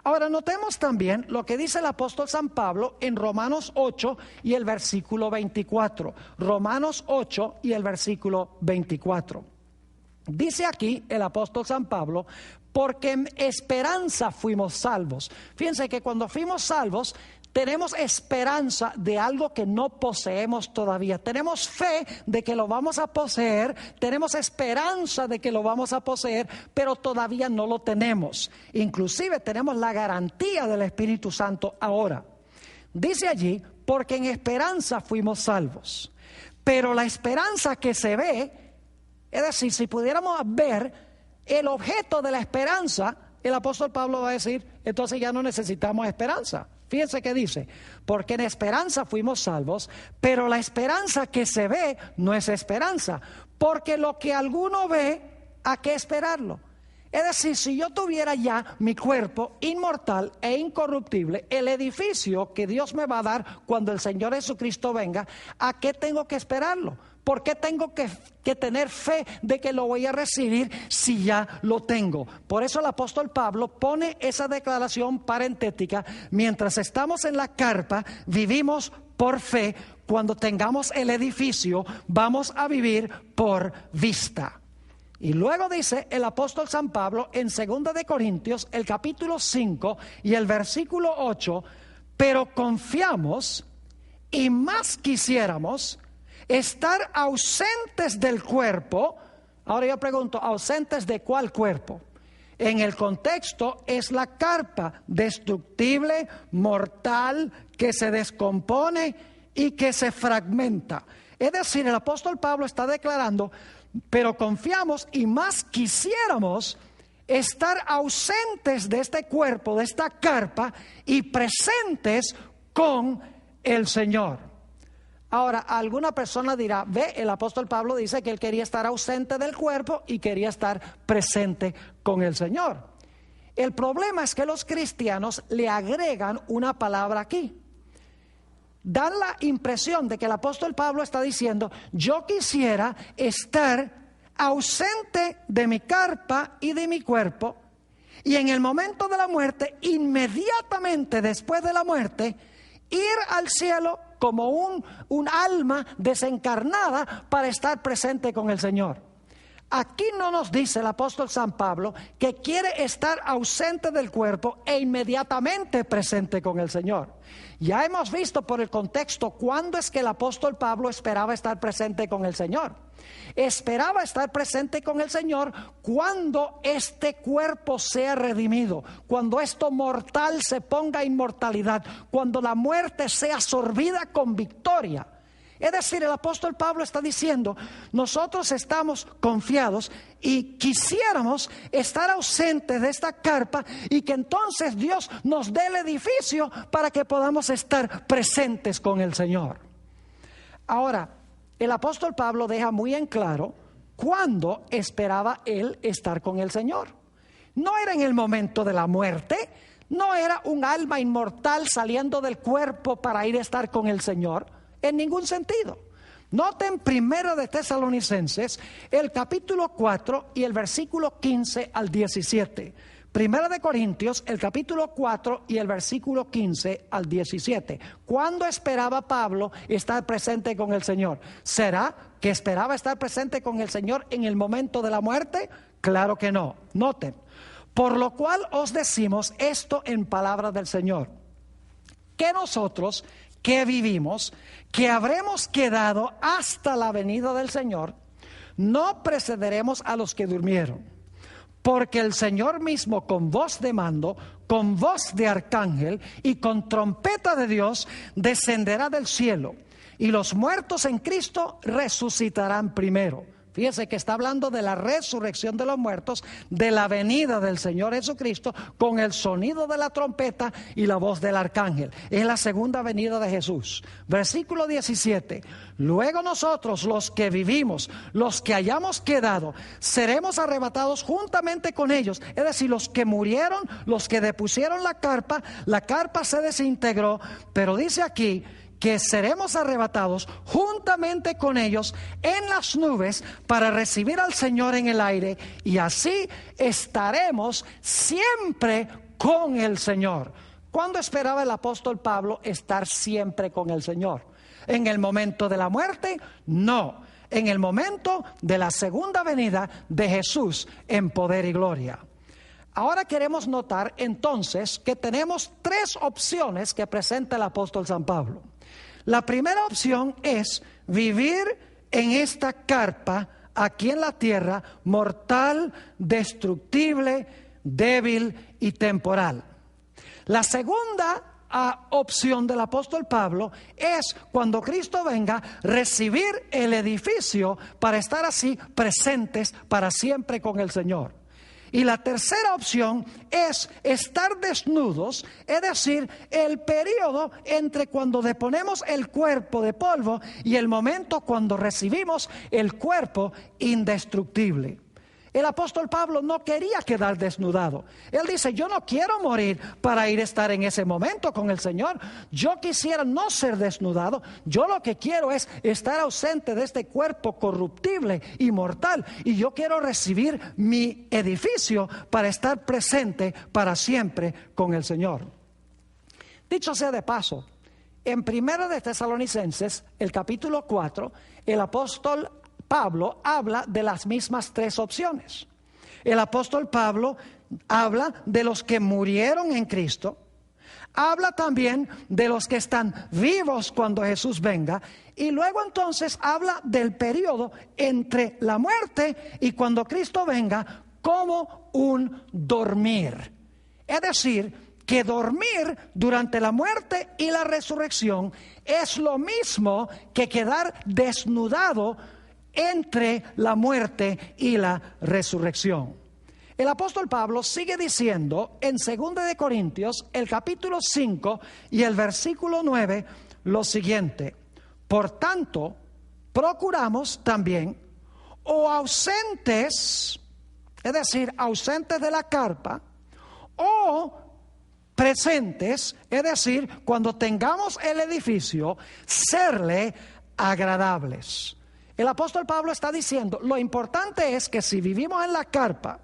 Ahora notemos también lo que dice el apóstol San Pablo en Romanos 8 y el versículo 24. Romanos 8 y el versículo 24. Dice aquí el apóstol San Pablo, porque en esperanza fuimos salvos. Fíjense que cuando fuimos salvos, tenemos esperanza de algo que no poseemos todavía. Tenemos fe de que lo vamos a poseer, tenemos esperanza de que lo vamos a poseer, pero todavía no lo tenemos. Inclusive tenemos la garantía del Espíritu Santo ahora. Dice allí, porque en esperanza fuimos salvos. Pero la esperanza que se ve, es decir, si pudiéramos ver el objeto de la esperanza, el apóstol Pablo va a decir, entonces ya no necesitamos esperanza. Fíjense que dice, porque en esperanza fuimos salvos, pero la esperanza que se ve no es esperanza, porque lo que alguno ve, ¿a qué esperarlo? Es decir, si yo tuviera ya mi cuerpo inmortal e incorruptible, el edificio que Dios me va a dar cuando el Señor Jesucristo venga, ¿a qué tengo que esperarlo? ¿Por qué tengo que tener fe de que lo voy a recibir si ya lo tengo? Por eso el apóstol Pablo pone esa declaración parentética. Mientras estamos en la carpa, vivimos por fe. Cuando tengamos el edificio, vamos a vivir por vista. Y luego dice el apóstol San Pablo en 2 de Corintios, el capítulo 5 y el versículo 8, pero confiamos y más quisiéramos estar ausentes del cuerpo. Ahora yo pregunto, ¿ausentes de cuál cuerpo? En el contexto es la carpa, destructible, mortal, que se descompone y que se fragmenta. Es decir, el apóstol Pablo está declarando, pero confiamos y más quisiéramos estar ausentes de este cuerpo, de esta carpa, y presentes con el Señor. Ahora, alguna persona dirá, ve, el apóstol Pablo dice que él quería estar ausente del cuerpo y quería estar presente con el Señor. El problema es que los cristianos le agregan una palabra aquí. Dan la impresión de que el apóstol Pablo está diciendo, yo quisiera estar ausente de mi carpa y de mi cuerpo, y en el momento de la muerte, inmediatamente después de la muerte, ir al cielo como un alma desencarnada para estar presente con el Señor. Aquí no nos dice el apóstol San Pablo que quiere estar ausente del cuerpo e inmediatamente presente con el Señor. Ya hemos visto por el contexto cuándo es que el apóstol Pablo esperaba estar presente con el Señor. Esperaba estar presente con el Señor cuando este cuerpo sea redimido, cuando esto mortal se ponga inmortalidad, cuando la muerte sea absorbida con victoria. Es decir, el apóstol Pablo está diciendo, nosotros estamos confiados y quisiéramos estar ausentes de esta carpa y que entonces Dios nos dé el edificio para que podamos estar presentes con el Señor. Ahora, el apóstol Pablo deja muy en claro ¿cuándo esperaba él estar con el Señor? No era en el momento de la muerte, no era un alma inmortal saliendo del cuerpo para ir a estar con el Señor, en ningún sentido. Noten 1 de Tesalonicenses, el capítulo 4 y el versículo 15 al 17. 1 de Corintios, el capítulo 4 y el versículo 15 al 17. ¿Cuándo esperaba Pablo estar presente con el Señor? ¿Será que esperaba estar presente con el Señor en el momento de la muerte? Claro que no. Noten. Por lo cual os decimos esto en palabra del Señor, que nosotros que vivimos, que habremos quedado hasta la venida del Señor, no precederemos a los que durmieron. Porque el Señor mismo con voz de mando, con voz de arcángel y con trompeta de Dios descenderá del cielo, y los muertos en Cristo resucitarán primero. Fíjese que está hablando de la resurrección de los muertos, de la venida del Señor Jesucristo con el sonido de la trompeta y la voz del arcángel. Es la segunda venida de Jesús. Versículo 17. Luego nosotros, los que vivimos, los que hayamos quedado, seremos arrebatados juntamente con ellos. Es decir, los que murieron, los que depusieron la carpa se desintegró, pero dice aquí que seremos arrebatados juntamente con ellos en las nubes para recibir al Señor en el aire, y así estaremos siempre con el Señor. ¿Cuándo esperaba el apóstol Pablo estar siempre con el Señor? ¿En el momento de la muerte? No. En el momento de la segunda venida de Jesús en poder y gloria. Ahora queremos notar entonces que tenemos tres opciones que presenta el apóstol San Pablo. La primera opción es vivir en esta carpa aquí en la tierra, mortal, destructible, débil y temporal. La segunda opción del apóstol Pablo es, cuando Cristo venga, recibir el edificio para estar así presentes para siempre con el Señor. Y la tercera opción es estar desnudos, es decir, el periodo entre cuando deponemos el cuerpo de polvo y el momento cuando recibimos el cuerpo indestructible. El apóstol Pablo no quería quedar desnudado. Él dice, yo no quiero morir para ir a estar en ese momento con el Señor. Yo quisiera no ser desnudado. Yo lo que quiero es estar ausente de este cuerpo corruptible y mortal. Y yo quiero recibir mi edificio para estar presente para siempre con el Señor. Dicho sea de paso, en 1 de Tesalonicenses, el capítulo 4, el apóstol Pablo habla de las mismas tres opciones. El apóstol Pablo habla de los que murieron en Cristo, habla también de los que están vivos cuando Jesús venga, y luego entonces habla del periodo entre la muerte y cuando Cristo venga como un dormir. Es decir, que dormir durante la muerte y la resurrección es lo mismo que quedar desnudado entre la muerte y la resurrección. El apóstol Pablo sigue diciendo en 2 de Corintios, el capítulo 5 y el versículo 9, lo siguiente: por tanto, procuramos también, o ausentes, es decir, ausentes de la carpa, o presentes, es decir, cuando tengamos el edificio, serle agradables. El apóstol Pablo está diciendo, lo importante es que si vivimos en la carpa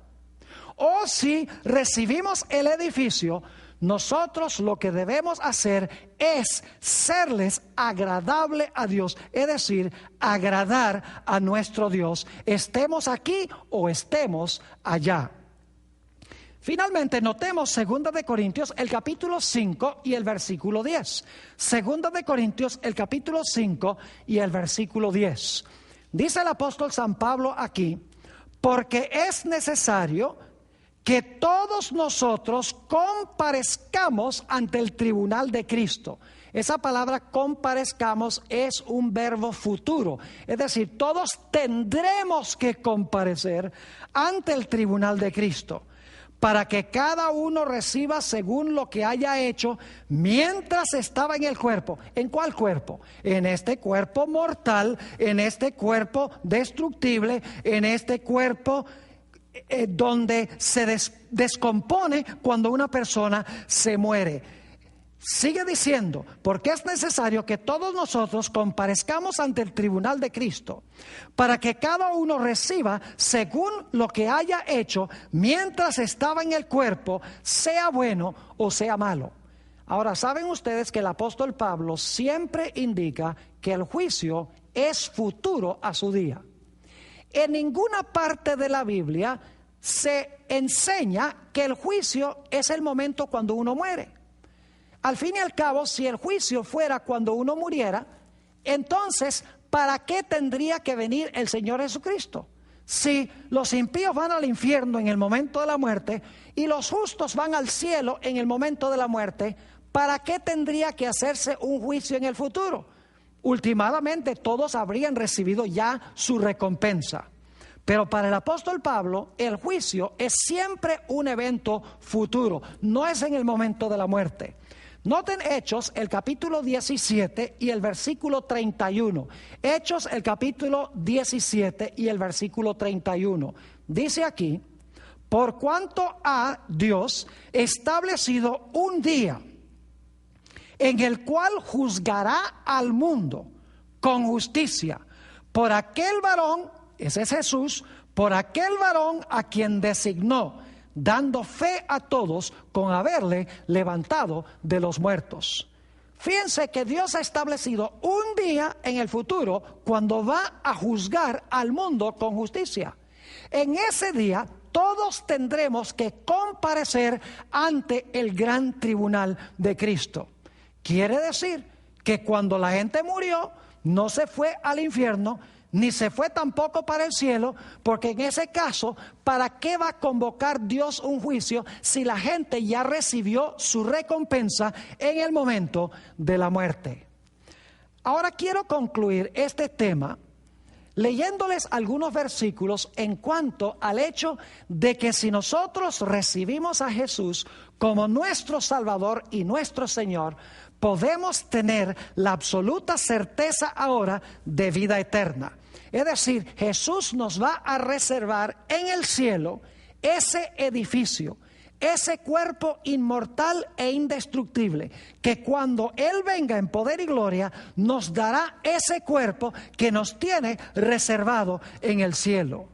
o si recibimos el edificio, nosotros lo que debemos hacer es serles agradable a Dios, es decir, agradar a nuestro Dios, estemos aquí o estemos allá. Finalmente, notemos 2 de Corintios, el capítulo 5 y el versículo 10. 2 de Corintios, el capítulo 5 y el versículo 10. Dice el apóstol San Pablo aquí, porque es necesario que todos nosotros comparezcamos ante el tribunal de Cristo. Esa palabra comparezcamos es un verbo futuro, es decir, todos tendremos que comparecer ante el tribunal de Cristo, para que cada uno reciba según lo que haya hecho mientras estaba en el cuerpo. ¿En cuál cuerpo? En este cuerpo mortal, en este cuerpo destructible, en este cuerpo donde se descompone cuando una persona se muere. Sigue diciendo, porque es necesario que todos nosotros comparezcamos ante el tribunal de Cristo, para que cada uno reciba según lo que haya hecho mientras estaba en el cuerpo, sea bueno o sea malo. Ahora, ¿saben ustedes que el apóstol Pablo siempre indica que el juicio es futuro a su día? En ninguna parte de la Biblia se enseña que el juicio es el momento cuando uno muere. Al fin y al cabo, si el juicio fuera cuando uno muriera, entonces, ¿para qué tendría que venir el Señor Jesucristo? Si los impíos van al infierno en el momento de la muerte y los justos van al cielo en el momento de la muerte, ¿para qué tendría que hacerse un juicio en el futuro? Últimamente todos habrían recibido ya su recompensa. Pero para el apóstol Pablo, el juicio es siempre un evento futuro, no es en el momento de la muerte. Noten Hechos, el capítulo 17 y el versículo 31. Hechos, el capítulo 17 y el versículo 31. Dice aquí, por cuanto ha Dios establecido un día en el cual juzgará al mundo con justicia por aquel varón, ese es Jesús, por aquel varón a quien designó, dando fe a todos con haberle levantado de los muertos. Fíjense que Dios ha establecido un día en el futuro cuando va a juzgar al mundo con justicia. En ese día todos tendremos que comparecer ante el gran tribunal de Cristo. Quiere decir que cuando la gente murió, no se fue al infierno, ni se fue tampoco para el cielo, porque en ese caso, ¿para qué va a convocar Dios un juicio si la gente ya recibió su recompensa en el momento de la muerte? Ahora quiero concluir este tema leyéndoles algunos versículos en cuanto al hecho de que si nosotros recibimos a Jesús como nuestro Salvador y nuestro Señor, podemos tener la absoluta certeza ahora de vida eterna. Es decir, Jesús nos va a reservar en el cielo ese edificio, ese cuerpo inmortal e indestructible, que cuando Él venga en poder y gloria, nos dará ese cuerpo que nos tiene reservado en el cielo.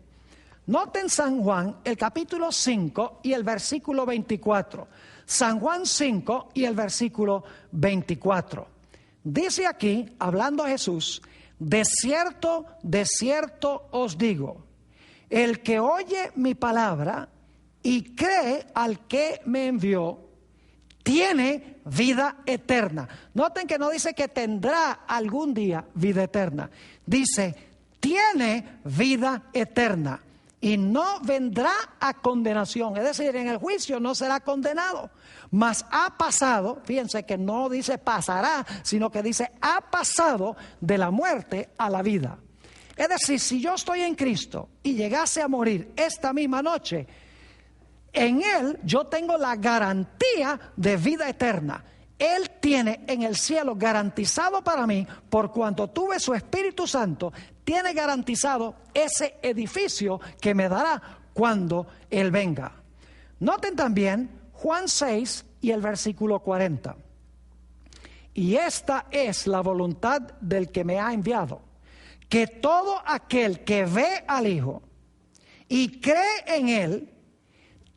Noten San Juan, el capítulo 5 y el versículo 24. San Juan 5 y el versículo 24. Dice aquí, hablando a Jesús, de cierto os digo, el que oye mi palabra y cree al que me envió, tiene vida eterna. Noten que no dice que tendrá algún día vida eterna. Dice, tiene vida eterna y no vendrá a condenación. Es decir, en el juicio no será condenado, mas ha pasado, fíjense que no dice pasará, sino que dice ha pasado de la muerte a la vida. Es decir, si yo estoy en Cristo y llegase a morir esta misma noche, en Él yo tengo la garantía de vida eterna. Él tiene en el cielo garantizado para mí, por cuanto tuve su Espíritu Santo, tiene garantizado ese edificio que me dará cuando Él venga. Noten también Juan 6 y el versículo 40. Y esta es la voluntad del que me ha enviado, que todo aquel que ve al Hijo y cree en Él,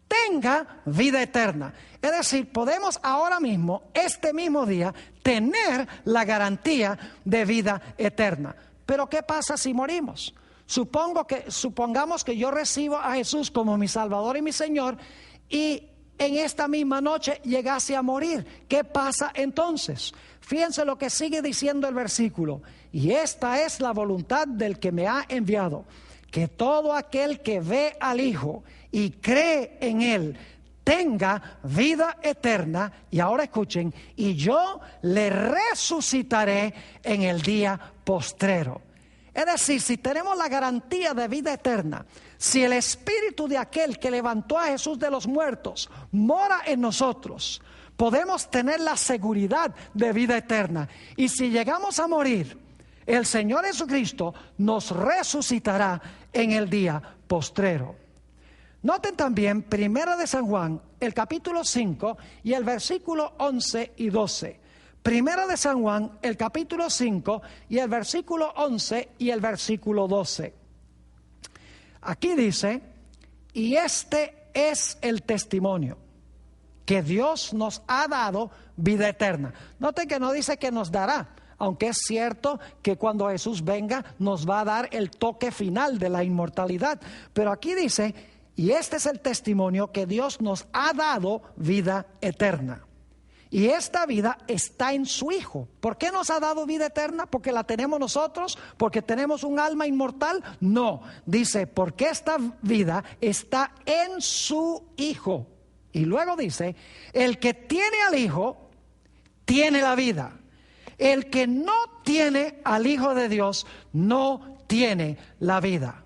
tenga vida eterna. Es decir, podemos ahora mismo, este mismo día, tener la garantía de vida eterna. Pero ¿qué pasa si morimos? Supongamos que yo recibo a Jesús como mi Salvador y mi Señor y en esta misma noche llegase a morir. ¿Qué pasa entonces? Fíjense lo que sigue diciendo el versículo. Y esta es la voluntad del que me ha enviado, que todo aquel que ve al Hijo y cree en Él tenga vida eterna. Y ahora escuchen, y yo le resucitaré en el día postrero. Es decir, si tenemos la garantía de vida eterna, si el espíritu de aquel que levantó a Jesús de los muertos mora en nosotros, podemos tener la seguridad de vida eterna. Y si llegamos a morir, el Señor Jesucristo nos resucitará en el día postrero. Noten también 1 de San Juan, el capítulo 5 y el versículo 11 y 12. 1 de San Juan, el capítulo 5 y el versículo 11 y el versículo 12. Aquí dice, y este es el testimonio, que Dios nos ha dado vida eterna. Noten que no dice que nos dará, aunque es cierto que cuando Jesús venga nos va a dar el toque final de la inmortalidad. Pero aquí dice, y este es el testimonio, que Dios nos ha dado vida eterna. Y esta vida está en su Hijo. ¿Por qué nos ha dado vida eterna? ¿Porque la tenemos nosotros? ¿Porque tenemos un alma inmortal? No, dice, porque esta vida está en su Hijo. Y luego dice, el que tiene al Hijo, tiene la vida. El que no tiene al Hijo de Dios, no tiene la vida.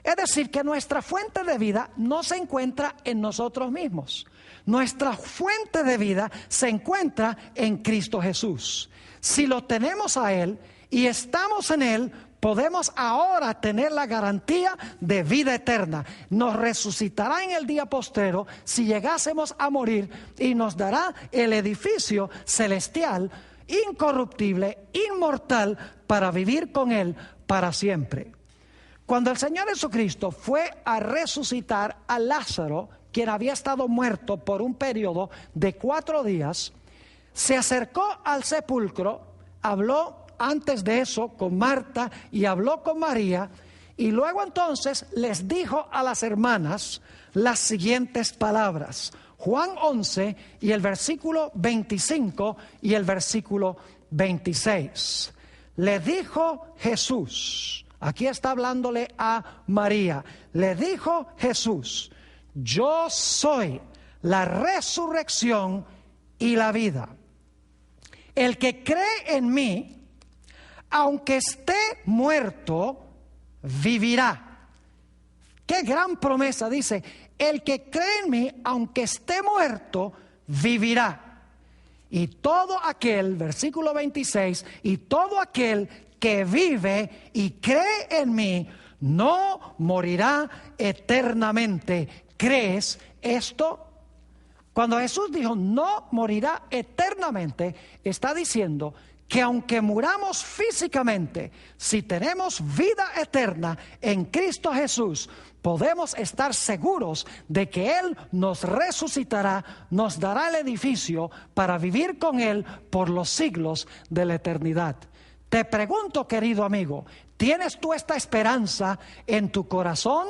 Es decir, que nuestra fuente de vida no se encuentra en nosotros mismos. Nuestra fuente de vida se encuentra en Cristo Jesús. Si lo tenemos a Él y estamos en Él, podemos ahora tener la garantía de vida eterna. Nos resucitará en el día postrero si llegásemos a morir y nos dará el edificio celestial, incorruptible, inmortal, para vivir con Él para siempre. Cuando el Señor Jesucristo fue a resucitar a Lázaro, quien había estado muerto por un periodo de 4 días, se acercó al sepulcro, habló antes de eso con Marta y habló con María, y luego entonces les dijo a las hermanas las siguientes palabras. Juan 11 y el versículo 25 y el versículo 26. Le dijo Jesús, aquí está hablándole a María, le dijo Jesús, yo soy la resurrección y la vida. El que cree en mí, aunque esté muerto, vivirá. Qué gran promesa, dice, el que cree en mí, aunque esté muerto, vivirá. Y todo aquel, versículo 26, y todo aquel que vive y cree en mí, no morirá eternamente. ¿Crees esto? Cuando Jesús dijo no morirá eternamente, está diciendo que aunque muramos físicamente, si tenemos vida eterna en Cristo Jesús, podemos estar seguros de que Él nos resucitará, nos dará el edificio para vivir con Él por los siglos de la eternidad. Te pregunto, querido amigo, ¿tienes tú esta esperanza en tu corazón?